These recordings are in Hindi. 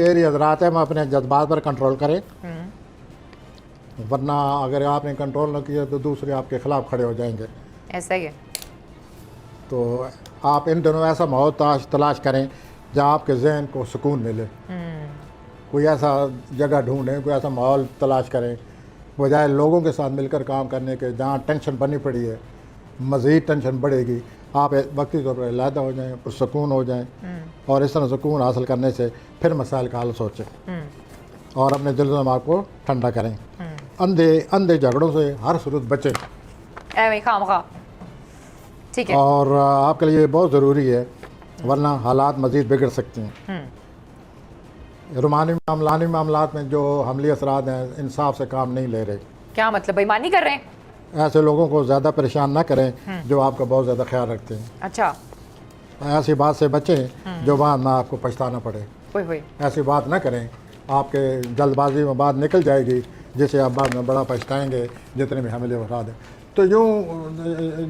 मेरी हजरात है, मैं अपने जज्बात पर कंट्रोल करें, वरना अगर आपने कंट्रोल न किया तो दूसरे आपके ख़िलाफ़ खड़े हो जाएंगे। ऐसा ही है। तो आप इन दिनों ऐसा माहौल तलाश करें जहाँ आपके जहन को सुकून मिले। कोई ऐसा जगह ढूंढें, कोई ऐसा माहौल तलाश करें बजाय लोगों के साथ मिलकर काम करने के, जहाँ टेंशन बनी पड़ी है, मज़ीद टेंशन बढ़ेगी। आप वक्ती तौर पर अलहदा हो जाएँ, पुरसकून हो जाएँ, और इस तरह सुकून हासिल करने से फिर मसाइल का हल सोचें और अपने दिल दिमाग को ठंडा करें। अंधे झगड़ों से हर सूरत बचें। ठीक है। और आपके लिए बहुत ज़रूरी है, वरना हालात मज़ीद बिगड़ सकते हैं। रुमानी मामलात में जो हमली असरात हैं, इंसाफ से काम नहीं ले रहे। क्या मतलब, बेईमानी कर रहे हैं? ऐसे लोगों को ज़्यादा परेशान ना करें जो आपका बहुत ज़्यादा ख्याल रखते हैं। अच्छा। ऐसी बात से बचें जो बाद में आपको पछताना पड़े। ऐसी बात ना करें, आपके जल्दबाजी में बात निकल जाएगी जिसे आप बाद में बड़ा पछताएंगे, जितने भी हमले असरात हैं। तो यूँ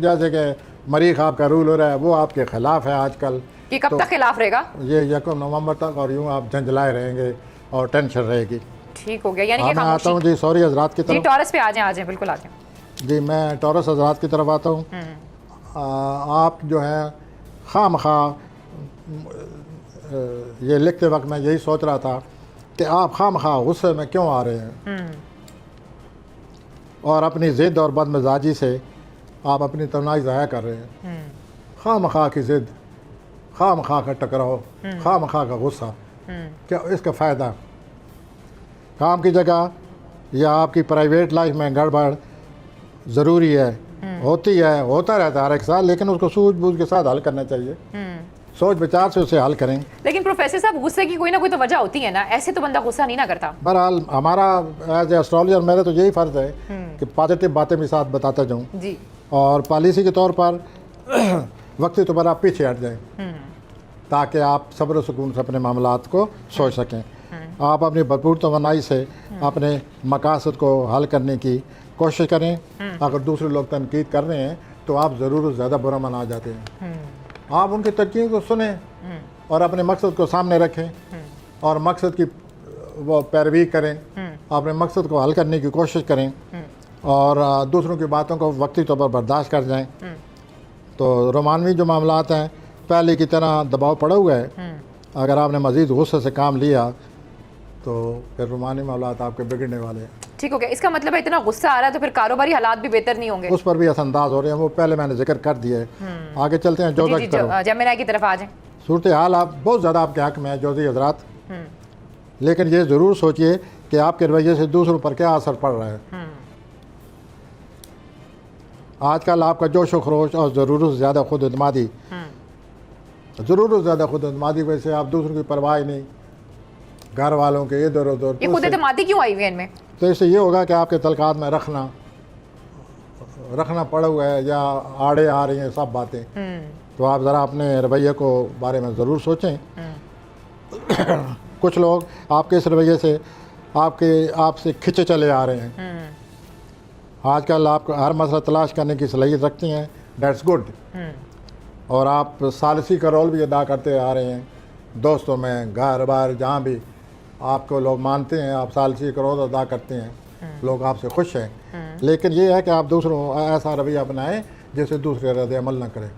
जैसे कि मरीख आपका रूल हो रहा है, वो आपके ख़िलाफ़ है आजकल। ये कब तक खिलाफ रहेगा? ये 1 नवंबर तक, और यूँ आप झंझलाए रहेंगे और टेंशन रहेगी। ठीक हो गया, यानी कि मैं आता हूँ जी सॉरी हजरात की तरफ। जी टॉरस पे आ जाएं, बिल्कुल आ जाएं जी। मैं टॉरस हजरात की तरफ आता हूँ। आप जो है खामखा, ये लिखते वक्त मैं यही सोच रहा था कि आप खामखा गुस्से में क्यों आ रहे हैं, और अपनी ज़िद और बदमिजाजी से आप अपनी तनाई ज़ाया कर रहे हैं। खामखा की ज़िद, खामखा का टकराव, खामखा का गुस्सा, क्या इसका फ़ायदा? काम की जगह या आपकी प्राइवेट लाइफ में गड़बड़ ज़रूरी है, होती है, होता रहता है हर एक साल, लेकिन उसको सूझबूझ के साथ हल करना चाहिए। सोच विचार से उसे हल करें। लेकिन प्रोफेसर साहब, गुस्से की कोई ना कोई तो वजह होती है ना, ऐसे तो बंदा गुस्सा नहीं ना करता। बहरहाल हमारा एज ए एस्ट्रोलॉजर मेरा तो यही फ़र्ज़ है कि पॉजिटिव बातें भी साथ बताता जाऊँ जी, और पॉलिसी के तौर पर वक्ती तौर पर आप पीछे हट जाएँ ताकि आप सब्र सुकून से अपने मामलात को सोच सकें। आप अपनी भरपूर तवन्नाई से अपने मकासद को हल करने की कोशिश करें। अगर दूसरे लोग तनकीद कर रहे हैं तो आप ज़रूर ज़्यादा बुरा मना जाते हैं। आप उनकी तरकीब को सुने और अपने मकसद को सामने रखें और मकसद की वो पैरवी करें, अपने मकसद को हल करने की कोशिश करें और दूसरों की बातों को वक्ती तौर पर बर्दाश्त कर जाएं। तो रोमानवी जो मामलात हैं पहले की तरह दबाव पड़ा हुआ है। अगर आपने मज़ीद गुस्से से काम लिया तो फिर रोमानी मामलात आपके बिगड़ने वाले हैं। ठीक हो गया। इसका मतलब है इतना गुस्सा आ रहा है तो फिर कारोबारी हालात भी बेहतर नहीं होंगे। उस पर भी असरअंदाज हो रहे हैं, वो पहले मैंने जिक्र कर दिया है। आगे चलते हैं जोधा की तरफ। जमेना की तरफ आ जाएं। सूरत हाल आप बहुत ज़्यादा आपके हक में है जोधी हजरात, लेकिन ये ज़रूर सोचिए कि आपके रवैये से दूसरों पर क्या असर पड़ रहा है। आजकल आपका जोश व खरोश और ज़रूरत से ज़्यादा खुद एतमादी, वैसे आप दूसरों की परवाह नहीं, घर वालों के इधर उधर। ये खुद एतमादी क्यों आई हुई है इनमें? तो इससे ये होगा कि आपके तलकात में रखना पड़ा हुआ है या आड़े आ रही हैं सब बातें। तो आप ज़रा अपने रवैये को बारे में ज़रूर सोचें। कुछ लोग आपके इस रवैये से आपसे खिंचे चले आ रहे हैं। आजकल आप हर मसला तलाश करने की सलाहियत रखती हैं, दैट्स गुड। और आप सालसी का रोल भी अदा करते आ रहे हैं, दोस्तों में, घर बार, जहाँ भी आपको लोग मानते हैं आप सालसी का रोल अदा करते हैं, लोग आपसे खुश हैं। लेकिन ये है कि आप दूसरों ऐसा रवैया अपनाएं जिससे दूसरे रद्द अमल ना करें।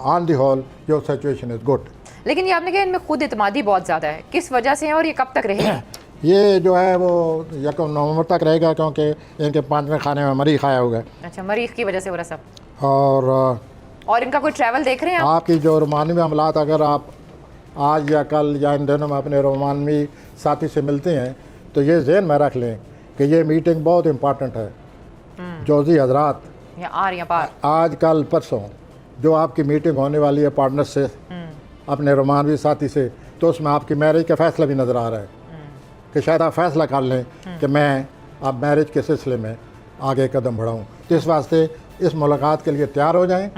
On the whole your situation is good. लेकिन ये आपने कहा इनमें खुद एतमादी बहुत ज़्यादा है, किस वजह से है और ये कब तक रहेगा? ये जो है वो 1 नवंबर तक रहेगा, क्योंकि इनके 5वें खाने में मरीख आया होगा। अच्छा, मरीख की वजह से हो रहा सब। और इनका कोई ट्रैवल देख रहे हैं आप? आपकी जो रोमानवी मामलात, अगर आप आज या कल या इन दिनों में अपने रोमानवी साथी से मिलते हैं तो ये ज़हन में रख लें कि ये मीटिंग बहुत इम्पॉर्टेंट है। जोजी हजरात, आज कल परसों जो आपकी मीटिंग होने वाली है पार्टनर से, अपने रोमानवी साथी से, तो उसमें आपकी मैरिज का फ़ैसला भी नज़र आ रहा है कि शायद आप फैसला कर लें कि मैं अब मैरिज के सिलसिले में आगे कदम बढ़ाऊँ। तो इस वास्ते इस मुलाकात के लिए तैयार हो जाएं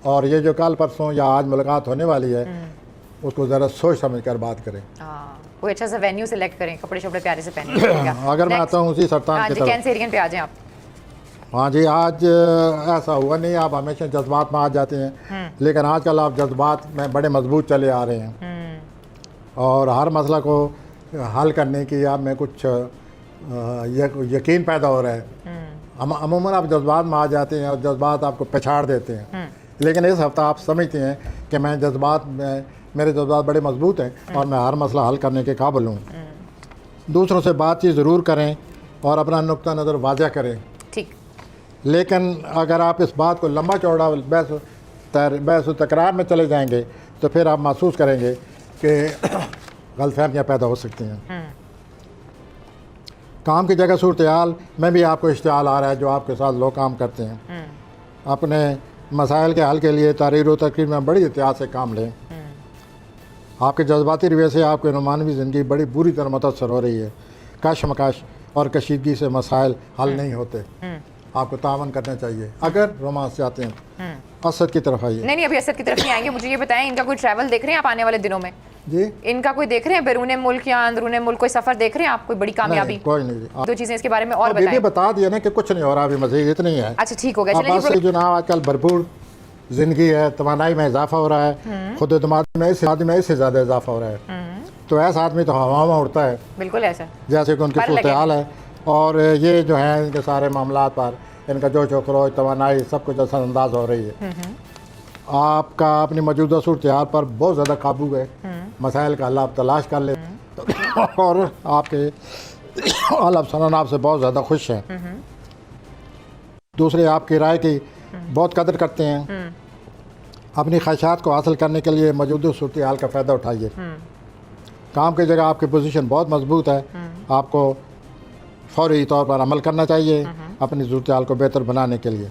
और ये जो कल परसों या आज मुलाकात होने वाली है उसको ज़रा सोच समझ कर बात करें। कोई अच्छा सा वेन्यू सिलेक्ट करें, कपड़े शपड़े प्यारे से पहने। अगर मैं आता हूँ उसी सरतान की तरफ, कैंसरियन पे आ जाएं आप। हाँ जी, आज ऐसा हुआ नहीं, आप हमेशा जज्बात में आ जाते हैं, लेकिन आजकल आप जज्बात में बड़े मजबूत चले आ रहे हैं। और हर मसला को हल करने की आप में कुछ यकीन पैदा हो रहा है। अमूमन आप जज्बात में आ जाते हैं और जज्बात आपको पछाड़ देते हैं, लेकिन इस हफ्ता आप समझते हैं कि मैं जज्बात में, मेरे जज्बात बड़े मजबूत हैं और मैं हर मसला हल करने के काबिल हूँ। दूसरों से बातचीत ज़रूर करें और अपना नुक्ता नज़र वाज़ह करें, ठीक। लेकिन अगर आप इस बात को लंबा चौड़ा बहस तकरार में चले जाएंगे तो फिर आप महसूस करेंगे कि गलतफहमियाँ पैदा हो सकती हैं। काम की जगह सूरत हाल में भी आपको इश्तिहाल आ रहा है जो आपके साथ लोग काम करते हैं। अपने मसाइल के हल के लिए तारीर व तकरीर में बड़ी एहतियात से काम लें। आपके जज्बाती रवैये से आपकी रोमानवी ज़िंदगी बड़ी बुरी तरह मुतासर हो रही है। कशमकश और कशीदगी से मसाइल हल नहीं होते। आपको तावन करना चाहिए अगर रोमांस चाहते हैं। असद की तरफ आइए। नहीं, अभी असद की तरफ नहीं आएंगे। मुझे ये बताएं, इनका कोई ट्रैवल देख रहे हैं आप आने वाले दिनों में? जी, इनका कोई देख रहे हैं बैरून मुल्क या अंदरून मुल्क कोई सफ़र देख रहे हैं आप? कोई बड़ी कामयाबी? कोई नहीं। दो चीज़ें इसके बारे में और ये बताएं। बता दिया ना कि कुछ नहीं हो रहा, अभी मज़ीद इतनी है। अच्छा, ठीक हो गया। चलिए, जो ना आजकल भरपूर ज़िंदगी है, तवानाई में इजाफा हो रहा है, खुद एतमादी में इससे ज़्यादा इजाफा हो रहा है। तो ऐसा आदमी तो हवा में उड़ता है, बिल्कुल ऐसा जैसे कि उनकी सूरत हाल है। और ये जो है इनके सारे मामला पर इनका जोश व खरोश, तवानाई सब कुछ असरअंदाज हो रही है। आपका अपनी मौजूदा सूरत हाल पर बहुत ज़्यादा काबू है। मसाइल का हल आप तलाश कर ले और आपके अल्लाह सलन आपसे बहुत ज़्यादा खुश हैं। दूसरे आपकी राय की बहुत कदर करते हैं। अपनी ख्वाहिशात को हासिल करने के लिए मौजूदा सूरत हाल का फ़ायदा उठाइए। काम की जगह आपकी पोजीशन बहुत मजबूत है। आपको फौरी तौर पर अमल करना चाहिए अपनी सूरत हाल को बेहतर बनाने के लिए।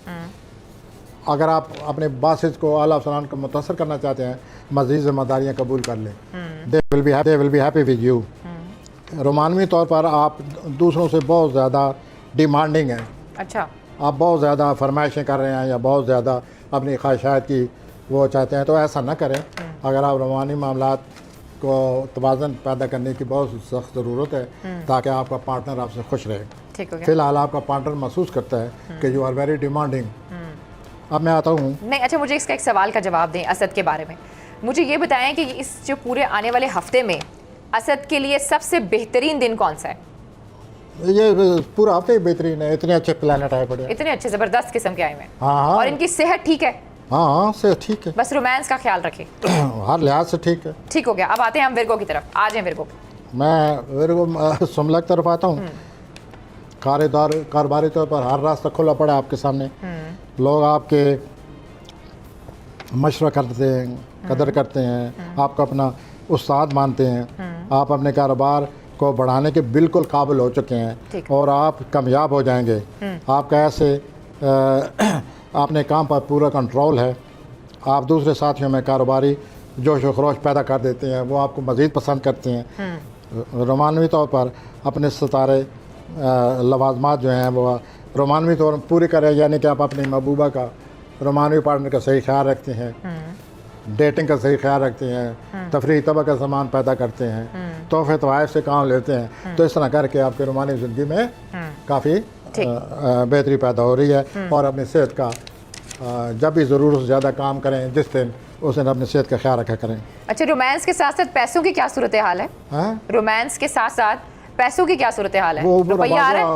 अगर आप अपने बासिस को आला अफसरान को मुतासर करना चाहते हैं, मज़ीद ज़िम्मेदारियाँ कबूल कर लें। They will be happy with you. रोमानवी तौर पर आप दूसरों से बहुत ज़्यादा डिमांडिंग हैं। अच्छा, आप बहुत ज़्यादा फरमाइशें कर रहे हैं या बहुत ज़्यादा अपनी ख्वाहिशात की वो चाहते हैं, तो ऐसा ना करें। अगर आप रोमानी मामलात को तवाज़न पैदा करने की बहुत सख्त ज़रूरत है ताकि आपका पार्टनर आपसे खुश रहे। फ़िलहाल आपका पार्टनर महसूस करता है कि यू आर वेरी डिमांडिंग। अब मैं आता हूँ। नहीं, अच्छा, मुझे इसका एक सवाल का जवाब दें असद के बारे में। मुझे ये बताएं कि इस जो पूरे आने वाले हफ्ते में असद के लिए सबसे बेहतरीन दिन कौन सा है? ये पूरा हफ्ते ही बेहतरीन है। इतने अच्छे प्लानट आए पड़े, इतने अच्छे ज़बरदस्त किस्म के आए हैं। हाँ, और इनकी सेहत ठीक है? हाँ, सेहत ठीक है, बस रोमांस का ख्याल रखें। हर लिहाज से ठीक है। ठीक हो गया। अब आते हैं हम विर्गो की तरफ। आ जाएं विर्गो। मैं विर्गो सुमला की तरफ आता हूँ। कारोबारी तौर पर हर रास्ता खुला पड़ा आपके सामने। लोग आपके मशवरा करते हैं, कदर करते हैं, आपको अपना उस्ताद मानते हैं। आप अपने कारोबार को बढ़ाने के बिल्कुल काबिल हो चुके हैं और आप कामयाब हो जाएंगे। आपका ऐसे अपने काम पर पूरा कंट्रोल है। आप दूसरे साथियों में कारोबारी जोश व खरोश पैदा कर देते हैं, वो आपको मज़ीद पसंद करते हैं। रोमानवी तौर पर अपने सितारे लवाजमात जो हैं वो रोमानवी तौर पर पूरे करें, यानी कि आप अपनी महबूबा का, रोमानवी पार्टनर का सही ख्याल रखते हैं, डेटिंग का सही ख्याल रखते हैं, तफरीही तबक़ का सामान पैदा करते हैं, तोहफ़े तोहफ़ से काम लेते हैं। तो इस तरह करके आपके रोमानी ज़िंदगी में काफ़ी बेहतरी पैदा हो रही है। और अपनी सेहत का जब भी ज़रूरत से ज़्यादा काम करें जिस दिन, उस दिन अपनी सेहत का ख्याल रखा करें। अच्छा, रोमांस के साथ साथ पैसों की क्या सूरत हाल है? रोमांस के साथ साथ पैसों की क्या सूरत हाल है? वो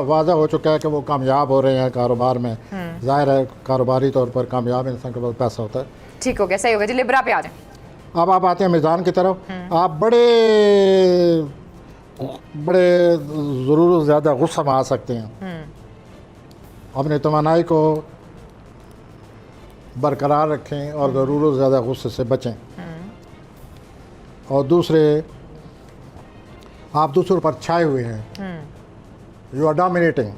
वाज़ा हो चुका है कि वो कामयाब हो रहे हैं कारोबार में। जाहिर है कारोबारी तौर पर कामयाब इंसान के पास पैसा होता है। ठीक हो गया, सही हो गया जी। लिब्रा पे आ जाए। अब आप आते हैं मीज़ान की तरफ। आप बड़े ज़रूरत से ज़्यादा गुस्सा में आ सकते हैं। अपनी तवानाई को बरकरार रखें और ज़रूरत से ज़्यादा गुस्से से बचें। और दूसरे, आप दूसरों पर छाए हुए हैं, यू आर डोमिनेटिंग,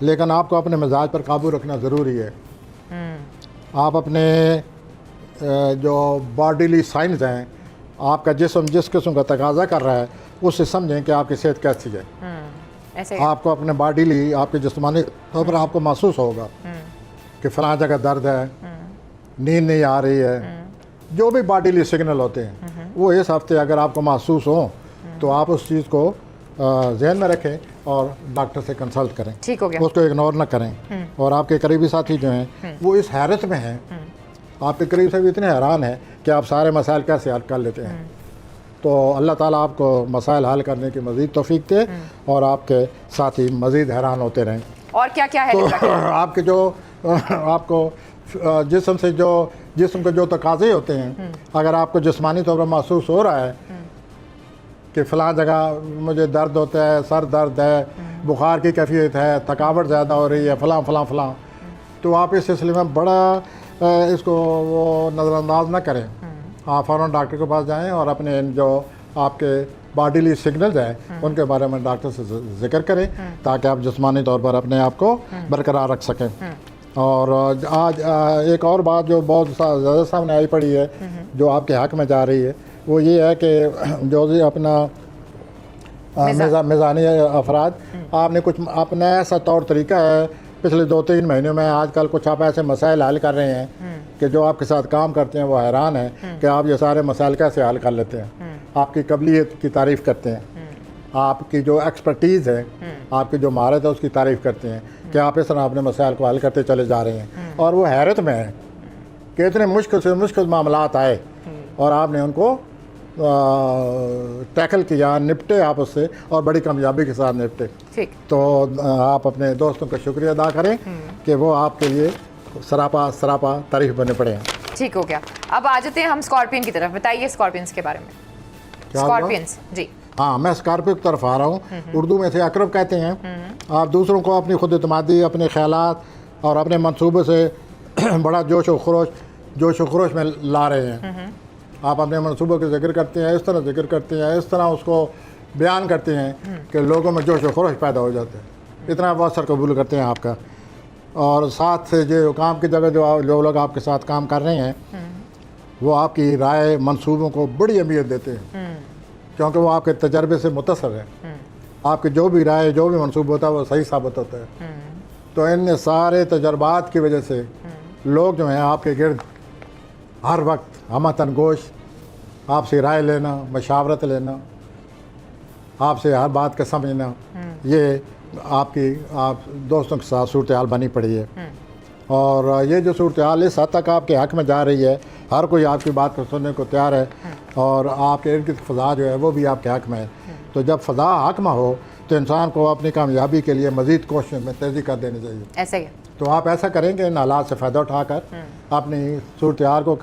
लेकिन आपको अपने मिजाज पर काबू रखना ज़रूरी है। आप अपने जो बॉडीली साइंस हैं, आपका जिस्म जिस किस्म का तकाजा कर रहा है, उससे समझें कि आपकी सेहत कैसी है। ऐसे आपको अपने बॉडीली, आपके जिस्मानी तौर पर आपको महसूस होगा कि फ़लाँ जगह दर्द है, नींद नहीं आ रही है। जो भी बॉडीली सिग्नल होते हैं वो इस हफ्ते अगर आपको महसूस हो तो आप उस चीज़ को जहन में रखें और डॉक्टर से कंसल्ट करें। ठीक हो गया। उसको इग्नोर ना करें। और आपके करीबी साथी जो हैं वो इस हैरत में हैं, आपके करीब से भी इतने हैरान हैं कि आप सारे मसाइल कैसे हल कर लेते हैं। तो अल्लाह ताला आपको मसाइल हल करने की मज़ीद तौफीक दे और आपके साथी मज़ीद हैरान होते रहें। और क्या क्या है तो लिब्रा के? आपके जो आपको जिस्म के जो तकाज़े होते हैं, अगर आपको जिस्मानी तौर पर महसूस हो रहा है कि फ़लाँ जगह मुझे दर्द होता है, सर दर्द है, बुखार की कैफियत है, थकावट ज़्यादा हो रही है, फ़लाँ फ़लाँ फ़लाँ, तो आप इस सिलसिले में बड़ा इसको वो नज़रअंदाज ना करें। आप फ़ौरन डॉक्टर के पास जाएं और अपने जो आपके बॉडीली सिग्नल्स हैं उनके बारे में डॉक्टर से जिक्र करें ताकि आप जिस्मानी तौर पर अपने आप को बरकरार रख सकें। और आज एक और बात जो बहुत ज़्यादा सामने आई पड़ी है, जो आपके हक़ में जा रही है, वो ये है कि जो भी अपना मिज़ानी अफराद, आपने कुछ अपना ऐसा तौर तरीका है पिछले 2-3 महीनों में, आजकल कुछ आप ऐसे मसाइल हल कर रहे हैं कि जो आपके साथ काम करते हैं वो हैरान है कि आप ये सारे मसाइल कैसे हल कर लेते हैं। आपकी काबिलियत की तारीफ़ करते हैं, आपकी जो एक्सपर्टीज़ है, आपकी जो महारत है उसकी तारीफ़ करते हैं कि आप इस तरह अपने मसाइल को हल करते चले जा रहे हैं। और वो हैरत में है कि इतने मुश्किल से मुश्किल मामलात आए और आपने उनको टैकल किया, निपटे आप उससे, और बड़ी कामयाबी के साथ निपटे। ठीक। तो आप अपने दोस्तों का शुक्रिया अदा करें कि वो आपके लिए सरापा तारीफ बने पड़े हैं। ठीक हो गया। अब आ जाते हैं हम स्कॉर्पियन की तरफ। बताइए स्कॉर्पियंस के बारे में। स्कॉर्पियंस जी। हाँ, मैं स्कॉर्पियो की तरफ आ रहा हूँ। उर्दू में से अकरब कहते हैं। आप दूसरों को अपनी खुद एतमादी, अपने ख्यालात और अपने मंसूबे से बड़ा जोश व खरोश में ला रहे हैं। आप अपने मंसूबों के जिक्र करते हैं, इस तरह जिक्र करते हैं, इस तरह उसको बयान करते हैं कि लोगों में जोश व खरोश पैदा हो जाते हैं। इतना वो असर कबूल करते हैं आपका। और साथ से जो काम की जगह जो लोग आपके साथ काम कर रहे हैं वो आपकी राय, मंसूबों को बड़ी अहमियत देते हैं क्योंकि वो आपके तजर्बे से मुतासर है। आपकी जो भी राय, जो भी मंसूब होता है वो सही साबित होता है। तो इन सारे तजर्बात की वजह से लोग जो हैं आपके गिर्द हर वक्त हमतन गोश, आपसे राय लेना, मशावरत लेना, आपसे हर बात का समझना, ये आप दोस्तों के साथ सूरत हाल बनी पड़ी है। और ये जो सूरत हाल इस हद तक आपके हक़ में जा रही है, हर कोई आपकी बात को सुनने को तैयार है और आपके इर्द गिर्द फ़ज़ा जो है वो भी आपके हक़ में है। तो जब फ़ज़ा हक़ में हो तो इंसान को अपनी कामयाबी के लिए मज़ीद कोशिश में तेज़ी कर देनी चाहिए। ऐसे ही। तो आप ऐसा करेंगे, इन हालात से फ़ायदा उठाकर अपनी सूरत हाल को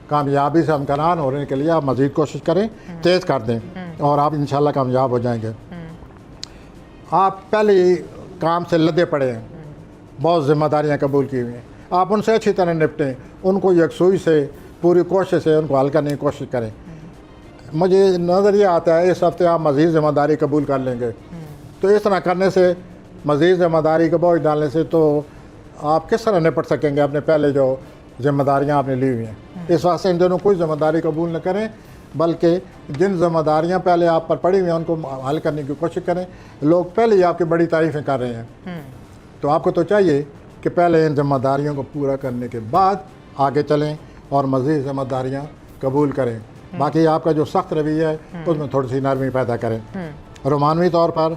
कामयाबी से हमकनान होने के लिए आप मज़ीद कोशिश करें, तेज़ कर दें और आप इंशाल्लाह कामयाब हो जाएंगे। आप पहले ही काम से लदे पड़े हैं, बहुत ज़िम्मेदारियाँ कबूल की हुई हैं, आप उनसे अच्छी तरह निपटें, उनको यकसुई से पूरी कोशिश से उनको हल करने की कोशिश करें। मुझे नज़र ये आता है इस हफ्ते आप मज़ीद ज़िम्मेदारी कबूल कर लेंगे। तो इस तरह करने से, मज़ीद ज़िम्मेदारी का बोझ डालने से, तो आप किस तरह निपट सकेंगे अपने पहले जो ज़िम्मेदारियाँ आपने ली हुई हैं। इस वास्ते इन दोनों कोई ज़िम्मेदारी कबूल न करें, बल्कि जिन ज़िम्मेदारियाँ पहले आप पर पड़ी हुई हैं उनको हल करने की कोशिश करें। लोग पहले ही आपकी बड़ी तारीफ़ें कर रहे हैं, तो आपको तो चाहिए कि पहले इन ज़िम्मेदारियों को पूरा करने के बाद आगे चलें और मज़ीद ज़िम्मेदारियाँ कबूल करें। बाकी आपका जो सख्त रवैया है उसमें थोड़ी सी नरमी पैदा करें। रोमानवी तौर पर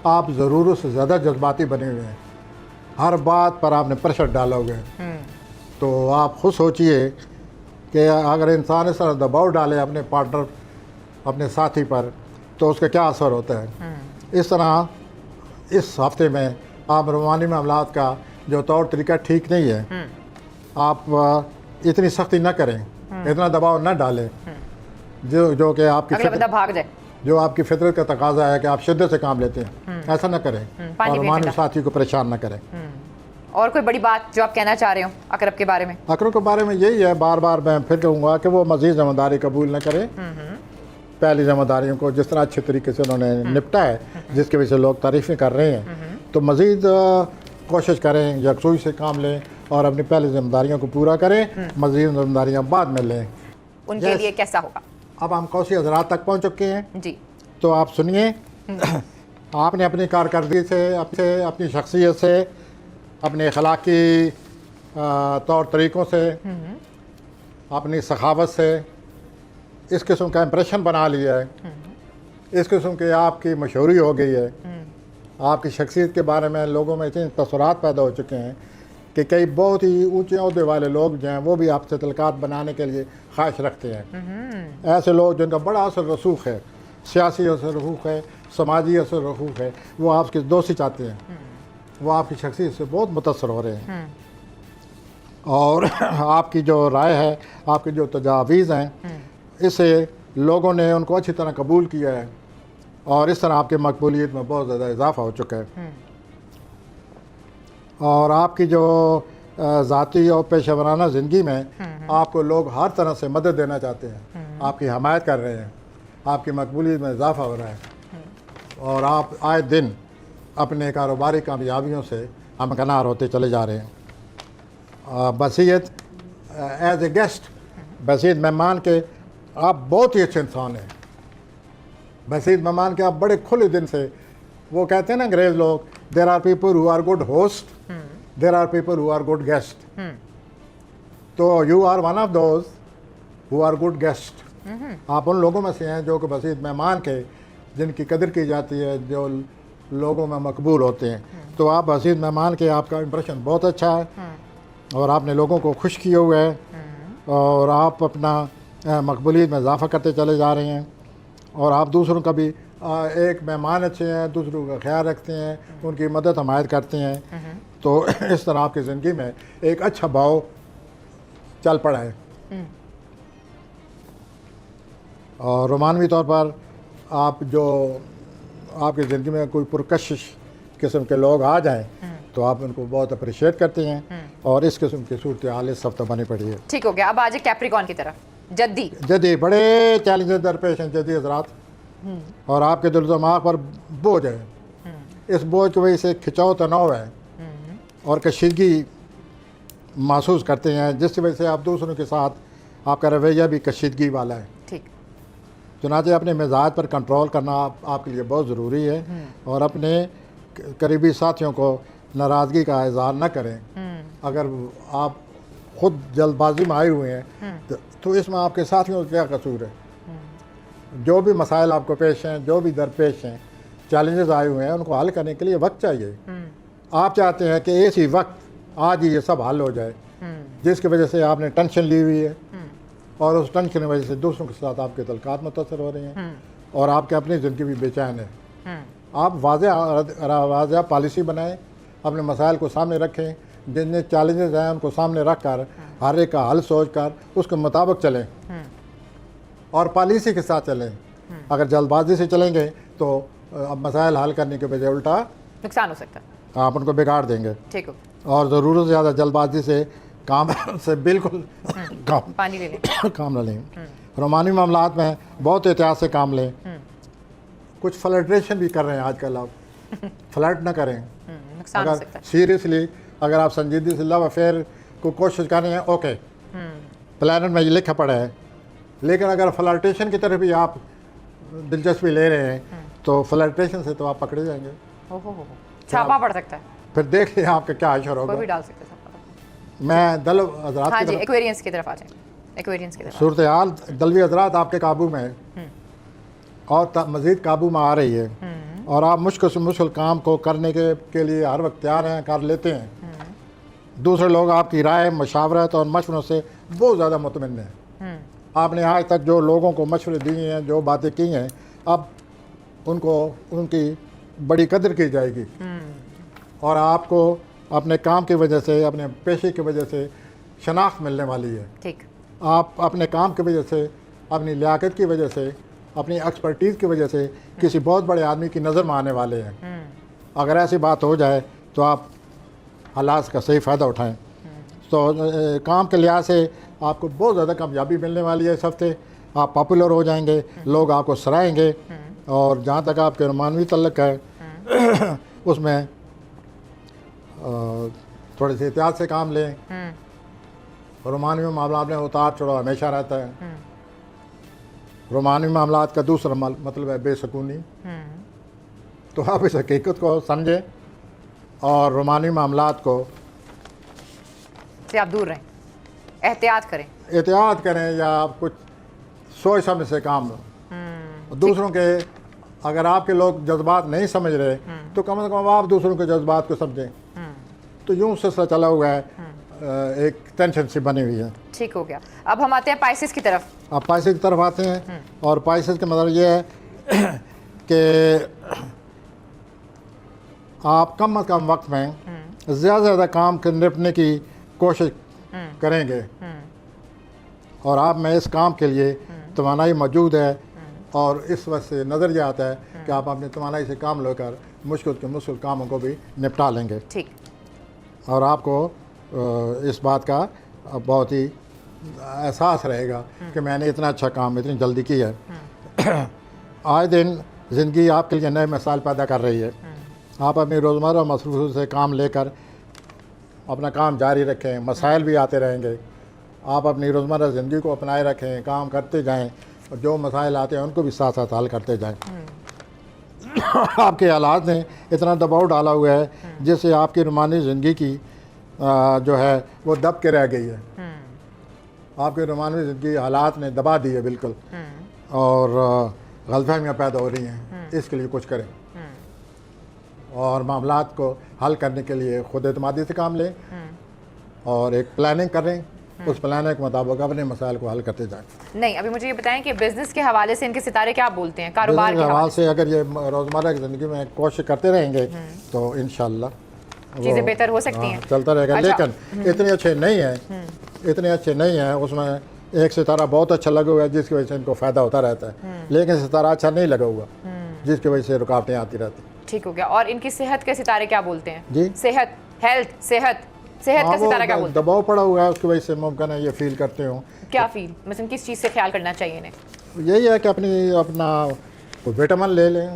आप ज़रूरत से ज़्यादा जज्बाती बने हुए हैं, हर बात पर आपने प्रेशर डालोगे तो आप खुद सोचिए कि अगर इंसान इस तरह दबाव डाले अपने पार्टनर, अपने साथी पर, तो उसका क्या असर होता है। इस तरह इस हफ्ते में आप रोमानी मामलात का जो तौर तरीका ठीक नहीं है। आप इतनी सख्ती न करें, इतना दबाव न डालें जो कि आपकी अगला बंदा भाग जाए, जो आपकी फितरत का तकाजा है कि आप शिद्दत से काम लेते हैं, ऐसा न करें और रोमानी साथी को परेशान न करें। और कोई बड़ी बात जो आप कहना चाह रहे हो अकरब के बारे में? अकरब के बारे में यही है, बार बार मैं फिर कहूँगा कि वो मज़ीद ज़िम्मेदारी कबूल न करें। पहली ज़िम्मेदारियों को जिस तरह अच्छे तरीके से उन्होंने निपटा है, जिसकी वजह से लोग तारीफ़ें कर रहे हैं, तो मज़ीद कोशिश करें, यकसुई से काम लें और अपनी पहली ज़िम्मेदारियों को पूरा करें, मज़ीद ज़िम्मेदारियाँ बाद में लें। उनके लिए कैसा होगा? अब हम कौसी हज़रात तक पहुँच चुके हैं जी, तो आप सुनिए। आपने अपनी कारकर्दगी से, अपनी शख्सियत से, अपने अखलाकी तौर तरीक़ों से, अपनी सखावत से इस किस्म का इम्प्रेशन बना लिया है, इस किस्म की आपकी मशहूरी हो गई है, आपकी शख्सियत के बारे में लोगों में इतने तसव्वुरात पैदा हो चुके हैं कि कई बहुत ही ऊंचे अहदे वाले लोग जो हैं वो भी आपसे तल्लुकात बनाने के लिए ख्वाहिश रखते हैं। ऐसे लोग जिनका बड़ा असर रसूख है, सियासी असर रसूख है, समाजी असर रसूख है, वो आपकी दोस्ती चाहते हैं, वो आपकी शख्सियत से बहुत मुतासर हो रहे हैं और आपकी जो राय है, आपकी जो तजावीज़ हैं, इससे लोगों ने उनको अच्छी तरह कबूल किया है और इस तरह आपकी मकबूलियत में बहुत ज़्यादा इजाफा हो चुका है। और आपकी जो ज़ाती और पेशा वराना ज़िंदगी में आपको लोग हर तरह से मदद देना चाहते हैं, आपकी हमायत कर रहे हैं, आपकी मकबूलियत में इजाफा हो रहा है और आप आए दिन अपने कारोबारी कामयाबियों से हमकनार होते चले जा रहे हैं। बसीयत एज ए गेस्ट, बसीयत मेहमान के आप बहुत ही अच्छे इंसान हैं। बसीयत मेहमान के आप बड़े खुले दिन से, वो कहते हैं ना अंग्रेज लोग, there are people who are good host, there are people who are good guest. तो you are one of those who are good guest. आप उन लोगों में से हैं जो कि बसीयत मेहमान के, जिनकी कदर की जाती है, जो लोगों में मकबूल होते हैं। तो आप बसीयत मेहमान के, आपका इंप्रेशन बहुत अच्छा है और आपने लोगों को खुश किए हुए हैं और आप अपना मकबूलियत में इजाफा करते चले जा रहे हैं और आप दूसरों का भी एक मेहमान अच्छे हैं, दूसरों का ख्याल रखते हैं, उनकी मदद हमायत करते हैं। तो इस तरह आपकी ज़िंदगी में एक अच्छा भाव चल पड़ा है। और रोमानवी तौर पर आप जो आपकी ज़िंदगी में कोई पुरकशिश किस्म के लोग आ जाएं तो आप उनको बहुत अप्रिशिएट करते हैं और इस किस्म की सूरत हाल इस हफ्ते बनी पड़ी है। ठीक हो गया, अब आज कैप्रिकॉन की तरफ। जद्दी बड़े चैलेंजेस दरपेश हैं जद्दी हजरात और आपके दिल दिमाग पर बोझ है। इस बोझ की वजह से खिंचाव तनाव है और कशीदगी महसूस करते हैं, जिसकी वजह से आप दूसरों के साथ आपका रवैया भी कशीदगी वाला है। ठीक। चुनांचे अपने मिजाज पर कंट्रोल करना आपके लिए बहुत ज़रूरी है और अपने करीबी साथियों को नाराज़गी का इजहार न करें। अगर आप खुद जल्दबाजी में आए हुए हैं तो इसमें आपके साथियों का क्या कसूर है। जो भी मसाइल आपको पेश हैं, जो भी दरपेश हैं, चैलेंजेस आए हुए हैं, उनको हल करने के लिए वक्त चाहिए। आप चाहते हैं कि इसी वक्त आज ही ये सब हल हो जाए, जिसकी वजह से आपने टेंशन ली हुई है और उस टेंशन की वजह से दूसरों के साथ आपके तल्लुकात मुतासर हो रहे हैं और आपके अपनी ज़िंदगी भी बेचैन है। आप वाज़ेह पॉलिसी बनाएं, अपने मसाइल को सामने रखें, जिन चैलेंजेस हैं उनको सामने रख कर हर एक का हल सोच कर उसके मुताबिक चलें और पॉलिसी के साथ चलें। अगर जल्दबाजी से चलेंगे तो अब मसाइल हल करने के बजाय उल्टा नुकसान हो सकता है, आप उनको बिगाड़ देंगे। ठीक हो। और ज़रूरत से ज़्यादा जल्दबाजी से काम से बिल्कुल पानी ले लें, काम न लें। रोमानी मामलात में बहुत एहतियात से काम लें। कुछ फ्लर्टेशन भी कर रहे हैं आजकल, आप फ्लर्ट ना करें। नुकसान हो सकता अगर सीरियसली अगर आप संजीदगी से लव अफेयर को कोशिश कर रहे हैं, ओके, प्लानट में ये लिखा पड़ा है, लेकिन अगर फ्लर्टेशन की तरफ भी आप दिलचस्पी ले रहे हैं तो फ्लर्टेशन से तो आप पकड़े जाएंगे। हो छापा पड़ सकता है, फिर देख लें आपका क्या अशर होगा। कोई भी डाल सकता है। मैं दल हजरात हाँ जी, एक्वेरियंस की तरफ आ जाए। एक्वेरियंस की तरफ सूरत हाल दलवी हजरात आपके काबू में है और मज़ीद काबू में आ रही है और आप मुश्किल से मुश्किल काम को करने के लिए हर वक्त तैयार हैं, कर लेते हैं। दूसरे लोग आपकी राय, मशावरत और मशवरों से बहुत ज़्यादा मुतमिन हैं। आपने आज तक जो लोगों को मशवरे दिए हैं, जो बातें की हैं, अब उनको उनकी बड़ी कदर की जाएगी और आपको अपने काम की वजह से, अपने पेशे की वजह से शनाख्त मिलने वाली है। ठीक। आप अपने काम की वजह से, अपनी लियाकत की वजह से, अपनी एक्सपर्टीज़ की वजह से किसी बहुत बड़े आदमी की नज़र में आने वाले हैं। अगर ऐसी बात हो जाए तो आप हालात का सही फ़ायदा उठाएं। तो काम के लिहाज से आपको बहुत ज़्यादा कामयाबी मिलने वाली है। इस हफ्ते आप पॉपुलर हो जाएंगे, लोग आपको सराहेंगे और जहाँ तक आपके रोमानवी तल्लक है उसमें थोड़े से एहतियात से काम लें। रोमानवी मामला में उतार चढ़ाव हमेशा रहता है। रोमानी मामलात का दूसरा मतलब है बेसकूनी। तो आप इस हकीकत को समझें और रोमानी मामलात को से आप दूर रहें, एहतियात करें। एहतियात करें या आप कुछ सोच समझ से काम लो। दूसरों के, अगर आपके लोग जज्बात नहीं समझ रहे तो कम से कम आप दूसरों के जज्बात को समझें। तो यूँ सिलसिला चला हुआ है, एक टेंशन सी बनी हुई है। ठीक हो गया। अब हम आते हैं पाइसेस की तरफ। आप पाइसेस की तरफ आते हैं, और पाइसेस का मतलब ये है कि आप कम अज़ कम वक्त में ज़्यादा से ज़्यादा काम के निपटने की कोशिश करेंगे, और आप में इस काम के लिए तवानाई मौजूद है, और इस वजह से नज़र यह आता है कि आप अपनी तवानाई से काम लेकर मुश्किल कामों को भी निपटा लेंगे। ठीक। और आपको इस बात का बहुत ही एहसास रहेगा कि मैंने इतना अच्छा काम इतनी जल्दी किया है। आए दिन ज़िंदगी आपके लिए नए मिसाल पैदा कर रही है। आप अपनी रोज़मर्रा मसरूफ़ से काम लेकर अपना काम जारी रखें, मसाइल भी आते रहेंगे। आप अपनी रोज़मर्रा ज़िंदगी को अपनाए रखें, काम करते जाएं, और जो मसाइल आते हैं उनको भी साथ साथ हल करते जाएं। आपके हालात ने इतना दबाव डाला हुआ है जिससे आपकी रूमानी ज़िंदगी की जो है वो दब के रह गई है। आपकी रूमानी ज़िंदगी हालात ने दबा दी है बिल्कुल, और गलतफहमियाँ पैदा हो रही हैं। इसके लिए कुछ करें, और मामलात को हल करने के लिए खुद एतमादी से काम लें, और एक प्लानिंग करें, उस प्लानिंग के मुताबिक अपने मसाइल को हल करते जाएं। नहीं, अभी मुझे ये बताएं कि बिजनेस के हवाले से इनके सितारे क्या बोलते हैं, कारोबार के हवाले हवाले से अगर ये रोज़मर्रा की ज़िंदगी में कोशिश करते रहेंगे तो इंशाअल्लाह चीज़ें बेहतर हो सकती हैं। चलता रहेगा। अच्छा। लेकिन इतने अच्छे नहीं हैं, उसमें एक सितारा बहुत अच्छा लगा हुआ है जिसकी वजह से इनको फ़ायदा होता रहता है, लेकिन सितारा अच्छा नहीं लगा हुआ जिसकी वजह से रुकावटें आती रहती। ठीक हो गया। और इनकी सेहत के सितारे क्या बोलते हैं? जी, सेहत, हेल्थ, सेहत का सितारा क्या बोलते हैं? दबाव पड़ा हुआ है, उसकी वजह से मुमकिन है ये फील करते हो। क्या फील, मतलब किस चीज़ से ख्याल करना चाहिए इन्हें? यही है कि अपना विटामिन ले लें,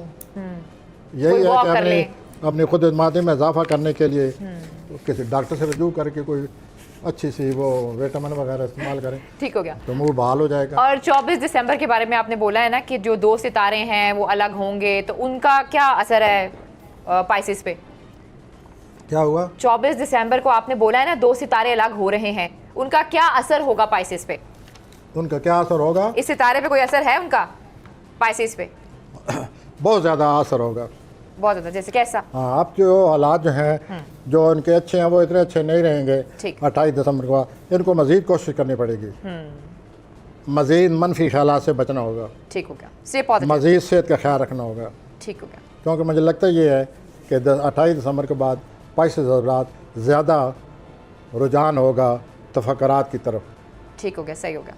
यही है कि अपनी खुद एतमादी में इजाफा करने के लिए किसी डॉक्टर से रजू करके कोई अच्छी सी वो विटामिन वगैरह इस्तेमाल करें। ठीक हो गया। तो मूड बहाल हो जाएगा। और 24 दिसंबर के बारे में आपने बोला है ना कि जो 2 सितारे हैं वो अलग होंगे, तो उनका क्या असर है पाइसेस पे? क्या हुआ? 24 दिसंबर को आपने बोला है ना 2 सितारे अलग हो रहे हैं, उनका क्या असर होगा पाइसेस पे? उनका क्या असर होगा? इस सितारे पे कोई असर है उनका पाइसेस पे? बहुत ज़्यादा असर होगा। बहुत ज़्यादा, जैसे कैसा? हाँ, अब जो हालात जो हैं जो इनके अच्छे हैं वो इतने अच्छे नहीं रहेंगे। 28 दिसंबर को इनको मज़ीद कोशिश करनी पड़ेगी, मज़ीद मनफी ख्यालात से बचना होगा। ठीक हो गया। मज़ीद सेहत का ख्याल रखना होगा। ठीक हो गया। क्योंकि मुझे लगता ये है कि 28 दिसंबर के बाद पाइसेस हज़रात ज़्यादा रुझान होगा तफक्कुरात की तरफ। ठीक हो गया, सही हो गया।